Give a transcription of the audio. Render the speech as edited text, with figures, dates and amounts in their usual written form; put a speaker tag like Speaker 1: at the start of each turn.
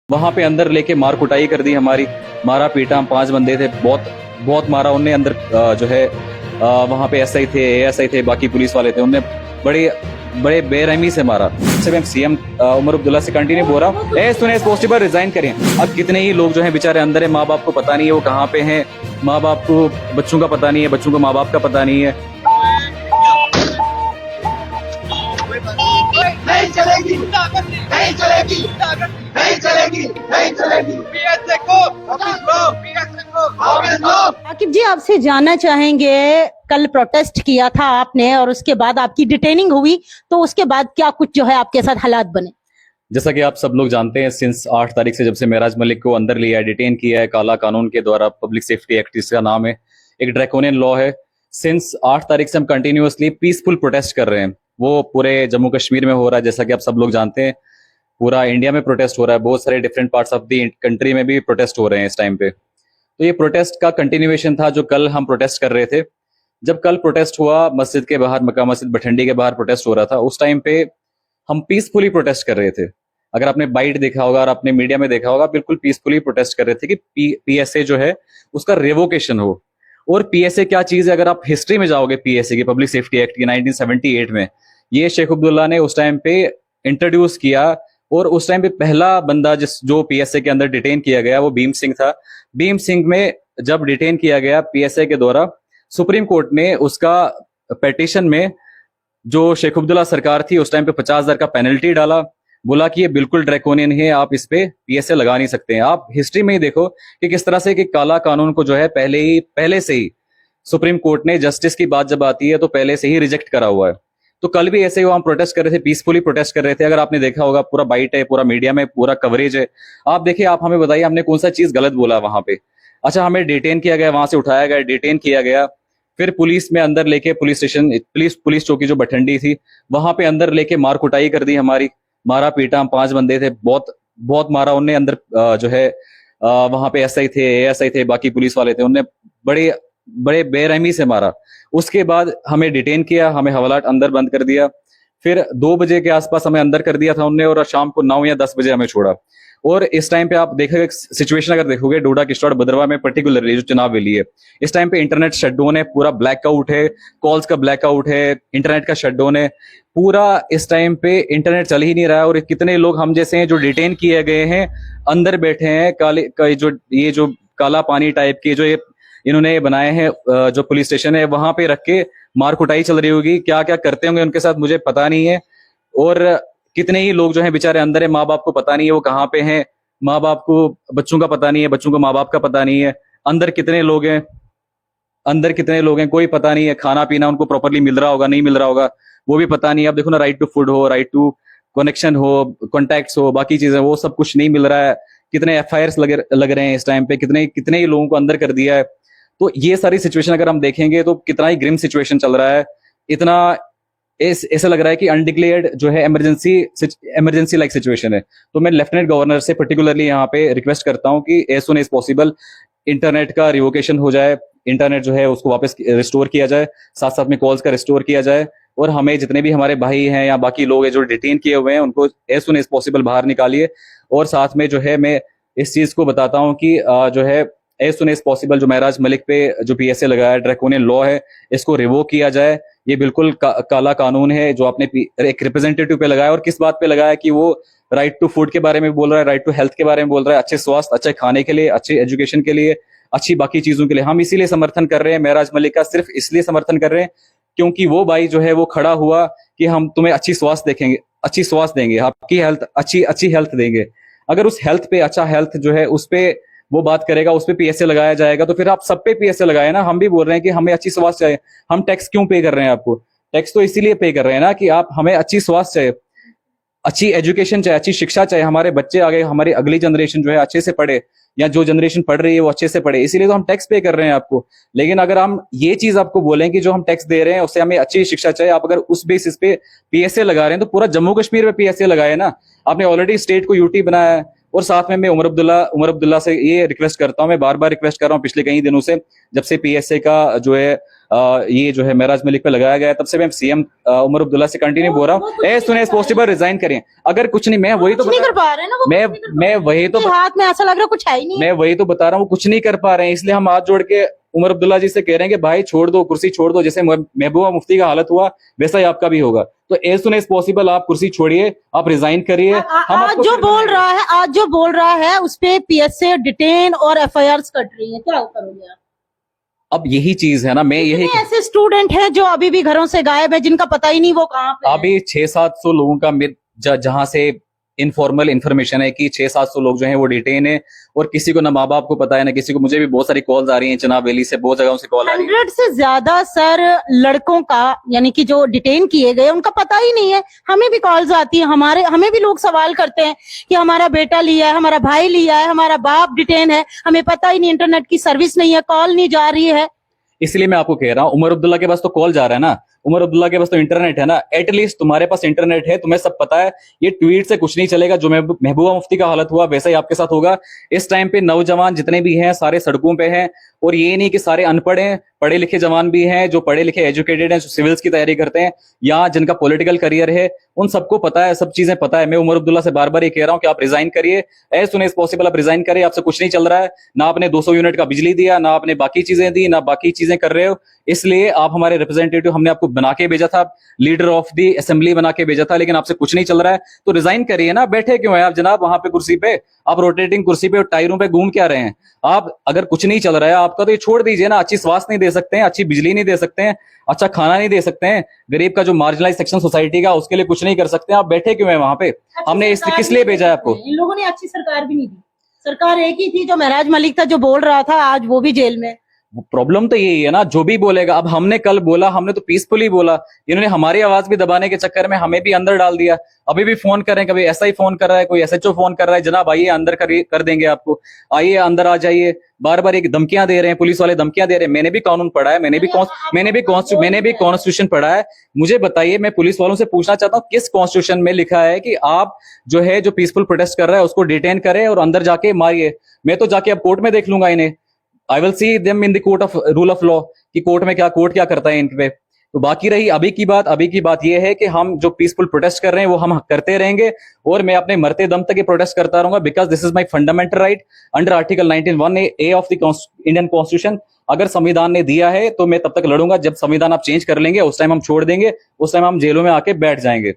Speaker 1: वहां पे अंदर लेके मार कुटाई कर दी हमारी, मारा पीटा। हम 5 बंदे थे, बहुत बहुत मारा उनने अंदर। जो है वहां पे एसआई थे, एएसआई थे, बाकी पुलिस वाले थे, उनने बड़े बड़े बेरहमी से मारा। से मैं सीएम उमर अब्दुल्ला से कंटिन्यू बोल रहा हूँ, as soon as possible resign करें। अब कितने ही लोग जो हैं बेचारे अंदर है, माँ बाप को पता नहीं है वो कहाँ पे हैं, माँ बाप को बच्चों का पता नहीं है, बच्चों को माँ बाप का पता नहीं है।
Speaker 2: नहीं चलेगी, नहीं चलेगी, नहीं चलेगी, नहीं चलेगी। पीएसए को, पीएसए को,
Speaker 3: आकिब जी, आपसे जानना चाहेंगे, कल प्रोटेस्ट किया था आपने और उसके बाद आपकी डिटेनिंग हुई, तो उसके बाद क्या कुछ जो है आपके साथ हालात बने?
Speaker 1: जैसा कि आप सब लोग जानते हैं, सिंस 8 तारीख से जब से मेराज मलिक को अंदर लिया है, डिटेन किया है काला कानून के द्वारा, पब्लिक सेफ्टी एक्ट इसका नाम है, एक ड्रैकोनियन लॉ है। सिंस 8 तारीख से हम कंटिन्यूअसली पीसफुल प्रोटेस्ट कर रहे हैं। वो पूरे जम्मू कश्मीर में हो रहा है, जैसा कि आप सब लोग जानते हैं, पूरा इंडिया में प्रोटेस्ट हो रहा है, बहुत सारे different parts of the country में भी प्रोटेस्ट हो रहे हैं इस टाइम पे। तो ये प्रोटेस्ट का कंटिन्यूएशन था जो कल हम प्रोटेस्ट कर रहे थे। जब कल प्रोटेस्ट हुआ मस्जिद के बाहर, मक्का मस्जिद भठंडी के बाहर प्रोटेस्ट हो रहा था, उस टाइम पे हम पीसफुली प्रोटेस्ट कर रहे थे। अगर आपने बाइट देखा होगा और आपने मीडिया में देखा होगा, बिल्कुल पीसफुली प्रोटेस्ट कर रहे थे कि पीएसए जो है उसका रेवोकेशन हो। और पीएसए क्या चीज है, अगर आप हिस्ट्री में जाओगे पीएसए की, पब्लिक सेफ्टी एक्ट की 1978 में, ये शेख अब्दुल्ला ने उस टाइम पे इंट्रोड्यूस किया। और उस टाइम पे पहला बंदा जो पीएसए के अंदर डिटेन किया गया वो भीम सिंह था। भीम सिंह में जब डिटेन किया गया पीएसए के द्वारा, सुप्रीम कोर्ट ने उसका पेटिशन में जो शेख अब्दुल्ला सरकार थी उस टाइम पे 50,000 का पेनल्टी डाला, बोला कि ये बिल्कुल ड्रैकोनियन है, आप इस पे पीएसए लगा नहीं सकते हैं। आप हिस्ट्री में ही देखो कि किस तरह से कि काला कानून को जो है पहले से ही सुप्रीम कोर्ट ने, जस्टिस की बात जब आती है तो पहले से ही रिजेक्ट करा हुआ है। तो कल भी ऐसे ही हम प्रोटेस्ट कर रहे थे, पीसफुली प्रोटेस्ट कर रहे थे। अगर आपने देखा होगा, पूरा बाइट है, पूरा मीडिया में पूरा कवरेज है, आप देखिए, आप हमें बताइए हमने कौन सा चीज गलत बोला वहां पे। अच्छा, हमें डिटेन किया गया, वहां से उठाया गया, डिटेन किया गया, फिर पुलिस में अंदर लेके पुलिस स्टेशन, पुलिस चौकी जो भठंडी थी, वहां पे अंदर लेके मार कुटाई कर दी हमारी, मारा पीटा। हम 5 बंदे थे, बहुत बहुत मारा उनने अंदर। जो है वहां पे एसआई थे, एएसआई थे, बाकी पुलिस वाले थे, उनने बड़े बड़े बेरहमी से मारा। उसके बाद हमें डिटेन किया, हमें हवालात अंदर बंद कर दिया। फिर 2 बजे के आसपास हमें अंदर कर दिया था उनने, और शाम को 9 या 10 बजे हमें छोड़ा। और इस टाइम पे आप देखोगे सिचुएशन, अगर देखोगे डोडा किश्तवाड़ भद्रवाह में पर्टिकुलरली जो चुनाव वैली है, इस टाइम पे इंटरनेट शटडाउन है, पूरा ब्लैकआउट है, कॉल्स का ब्लैकआउट है, इंटरनेट का शटडाउन है, पूरा इस टाइम पे इंटरनेट चल ही नहीं रहा है। और कितने लोग हम जैसे हैं जो डिटेन किए गए हैं, अंदर बैठे हैं, ये जो काला पानी टाइप के जो ये इन्होंने बनाए हैं, जो पुलिस स्टेशन है वहां पे रख के मार कुटाई चल रही होगी, क्या क्या करते होंगे उनके साथ मुझे पता नहीं है। और कितने ही लोग जो हैं बेचारे अंदर है, माँ बाप को पता नहीं है वो कहाँ पे हैं, माँ बाप को बच्चों का पता नहीं है, बच्चों को माँ बाप का पता नहीं है। अंदर कितने लोग हैं, अंदर कितने लोग हैं कोई पता नहीं है। खाना पीना उनको प्रॉपरली मिल रहा होगा, नहीं मिल रहा होगा, वो भी पता नहीं है। अब देखो ना, राइट टू फूड हो, राइट टू कनेक्शन हो, कॉन्टैक्ट्स हो, बाकी चीजें, वो सब कुछ नहीं मिल रहा है। कितने एफआईआर लग रहे हैं इस टाइम पे, कितने कितने ही लोगों को अंदर कर दिया है। तो ये सारी सिचुएशन अगर हम देखेंगे तो कितना ही ग्रिम सिचुएशन चल रहा है। इतना ऐसा लग रहा है कि अनडिक्लेयर्ड जो है इमरजेंसी लाइक सिचुएशन है। तो मैं लेफ्टिनेंट गवर्नर से पर्टिकुलरली यहाँ पे रिक्वेस्ट करता हूँ कि as soon as possible internet का रिवोकेशन हो जाए, इंटरनेट जो है उसको वापस रिस्टोर किया जाए, साथ साथ में कॉल्स का रिस्टोर किया जाए। और हमें जितने भी हमारे भाई हैं या बाकी लोग हैं जो डिटेन किए हुए हैं, उनको एज सुन एज पॉसिबल बाहर निकालिए। और साथ में जो है मैं इस चीज को बताता हूँ कि जो है एज सुन एज पॉसिबल जो मेराज मलिक पे जो पीएसए लगाया है, ड्रैकोनियन लॉ है, इसको रिवोक किया जाए। ये बिल्कुल काला कानून है जो आपने एक रिप्रेजेंटेटिव पे लगाया। और किस बात पे लगाया कि वो राइट टू फूड के बारे में बोल रहा है, राइट टू हेल्थ के बारे में बोल रहा है, अच्छे स्वास्थ्य, अच्छे खाने के लिए, अच्छे एजुकेशन के लिए, अच्छी बाकी चीजों के लिए। हम इसीलिए समर्थन कर रहे हैं मेराज मलिक का, सिर्फ इसलिए समर्थन कर रहे हैं क्योंकि वो भाई जो है वो खड़ा हुआ कि हम तुम्हें अच्छी स्वास्थ्य देखेंगे, अच्छी स्वास्थ्य देंगे, आपकी हेल्थ अच्छी हेल्थ देंगे। अगर उस हेल्थ पे, अच्छा हेल्थ जो है उस पे वो बात करेगा, उस पे पीएसए लगाया जाएगा, तो फिर आप सब पे पीएसए लगाए ना। हम भी बोल रहे हैं कि हमें अच्छी स्वास्थ्य चाहिए। हम टैक्स क्यों पे कर रहे हैं आपको? टैक्स तो इसीलिए पे कर रहे हैं ना कि आप, हमें अच्छी स्वास्थ्य चाहिए, अच्छी एजुकेशन चाहिए, अच्छी शिक्षा चाहिए, हमारे बच्चे आगे, हमारी अगली जनरेशन जो है अच्छे से पढ़े, या जो जनरेशन पढ़ रही है वो अच्छे से पढ़े, इसीलिए तो हम टैक्स पे कर रहे हैं आपको। लेकिन अगर हम ये चीज आपको बोलें कि जो हम टैक्स दे रहे हैं उससे हमें अच्छी शिक्षा चाहिए, आप अगर उस बेसिस पे पीएसए लगा रहे हैं, तो पूरा जम्मू कश्मीर में पीएसए लगाए ना। आपने ऑलरेडी स्टेट को यूटी बनाया है। और साथ में मैं उमर अब्दुल्ला से ये रिक्वेस्ट करता हूं, मैं बार बार रिक्वेस्ट कर रहा हूं पिछले कई दिनों से, जब से पीएसए का जो है ये जो है महराज मलिक पे लगाया गया है, तब से मैं सीएम उमर अब्दुल्ला से कंटिन्यू बोल रहा हूँ as soon as possible resign करें। अगर कुछ नहीं, मैं वही तो
Speaker 3: कुछ नहीं कर पा रहे हैं ना वो,
Speaker 1: मैं वही तो
Speaker 3: हाथ में ऐसा लग रहा है कुछ है ही नहीं।
Speaker 1: मैं वही तो बता रहा हूँ, कुछ नहीं कर पा रहे हैं, इसलिए हम हाथ जोड़ के उमर अब्दुल्ला जी से कह रहे हैं कि भाई छोड़ दो, कुर्सी छोड़ दो। जैसे महबूबा मुफ्ती का हालत हुआ वैसा ही आपका भी होगा। तो एज सुन एज पॉसिबल आप कुर्सी छोड़िए, आप रिजाइन करिए।
Speaker 3: आज जो बोल रहा है उस पे पीएस से डिटेन और एफआईआर कट रही है, क्या करोगे आप?
Speaker 1: अब यही चीज है ना, मैं यही
Speaker 3: ऐसे स्टूडेंट हैं जो अभी भी घरों से गायब है, जिनका पता ही नहीं वो कहाँ पे
Speaker 1: अभी 600-700 लोगों का जहां से इनफॉर्मल इन्फॉर्मेशन है कि 600-700 लोग जो हैं वो डिटेन है, और किसी को ना माँ बाप को पता है ना किसी को। मुझे भी बहुत सारी कॉल्स आ रही हैं जनाब वैली से, बहुत जगहों से कॉल आ रही है।
Speaker 3: 100 से ज्यादा सर लड़कों का, यानी कि जो डिटेन किए गए उनका पता ही नहीं है। हमें भी कॉल्स आती है, हमें भी लोग सवाल करते हैं कि हमारा बेटा लिया है, हमारा भाई लिया है, हमारा बाप डिटेन है, हमें पता ही नहीं, इंटरनेट की सर्विस नहीं है, कॉल नहीं जा रही है।
Speaker 1: इसलिए मैं आपको कह रहा हूं, उमर अब्दुल्ला के पास तो कॉल जा रहा है ना, उमर अब्दुल्ला के पास तो इंटरनेट है ना, एटलीस्ट तुम्हारे पास इंटरनेट है, तुम्हें सब पता है। ये ट्वीट से कुछ नहीं चलेगा। जो महबूबा मुफ्ती का हालत हुआ वैसा ही आपके साथ होगा। इस टाइम पे नौजवान जितने भी हैं सारे सड़कों पे हैं, और ये नहीं कि सारे अनपढ़ हैं, पढ़े लिखे जवान भी हैं, जो पढ़े लिखे एजुकेटेड हैं, जो सिविल्स की तैयारी करते हैं या जिनका पॉलिटिकल करियर है, उन सबको पता है, सब चीजें पता है। मैं उमर अब्दुल्ला से बार बार ये कह रहा हूं कि आप रिजाइन करिए, एज सुन एज पॉसिबल आप रिजाइन करिए। आपसे कुछ नहीं चल रहा है, ना आपने 200 यूनिट का बिजली दिया, ना आपने बाकी चीजें दी, ना बाकी चीजें कर रहे हो। इसलिए आप हमारे रिप्रेजेंटेटिव, हमने आपको बना के भेजा था, लीडर ऑफ दी असेंबली बना के भेजा था, लेकिन आपसे कुछ नहीं चल रहा है तो रिजाइन करिए ना। बैठे क्यों हैं आप जनाब वहां पे कुर्सी पे? आप रोटेटिंग कुर्सी पे और टायरों पे घूम क्या रहे हैं आप? अगर कुछ नहीं चल रहा है आपका तो ये छोड़ दीजिए ना। अच्छी स्वास्थ्य नहीं दे सकते हैं, अच्छी बिजली नहीं दे सकते हैं, अच्छा खाना नहीं दे सकते हैं, गरीब का जो मार्जिनलाइज सेक्शन सोसाइटी का उसके लिए कुछ नहीं कर सकते हैं, आप बैठे क्यों हैं वहां पे? हमने किस लिए भेजा है आपको?
Speaker 3: इन लोगों ने अच्छी सरकार भी नहीं दी। सरकार एक ही थी, जो महराज मलिक था जो बोल रहा था, आज वो भी जेल में।
Speaker 1: प्रॉब्लम तो यही है ना, जो भी बोलेगा। अब हमने कल बोला, हमने तो पीसफुली बोला, इन्होंने हमारी आवाज भी दबाने के चक्कर में हमें भी अंदर डाल दिया। अभी भी फोन कर रहे हैं, कभी ऐसा ही फोन कर रहा है, कोई एसएचओ फोन कर रहा है, जनाब आइए अंदर कर देंगे आपको, आइए अंदर आ जाइए। बार बार एक धमकियां दे रहे हैं, पुलिस वाले धमकियां दे रहे हैं। मैंने भी कानून पढ़ा है, मैंने भी कॉन्स्टिट्यूशन पढ़ा है। मुझे बताइए, मैं पुलिस वालों से पूछना चाहता हूँ किस कॉन्स्टिट्यूशन में लिखा है कि आप जो है जो पीसफुल प्रोटेस्ट कर रहा है उसको डिटेन करें और अंदर जाके मारिए? मैं तो जाके अब कोर्ट में देख लूंगा इन्हें। I will see them in the court of rule of law कि कोर्ट क्या करता है इन पे। तो बाकी रही अभी की बात ये है कि हम जो पीसफुल प्रोटेस्ट कर रहे हैं वो हम करते रहेंगे, और मैं अपने मरते दम तक ये प्रोटेस्ट करता रहूंगा, because this is my fundamental right under article 19(1)(a) of the Indian constitution. अगर संविधान ने दिया है तो मैं तब तक लड़ूंगा। जब संविधान आप चेंज कर लेंगे उस टाइम हम छोड़ देंगे, उस टाइम हम जेलों में आके बैठ जाएंगे।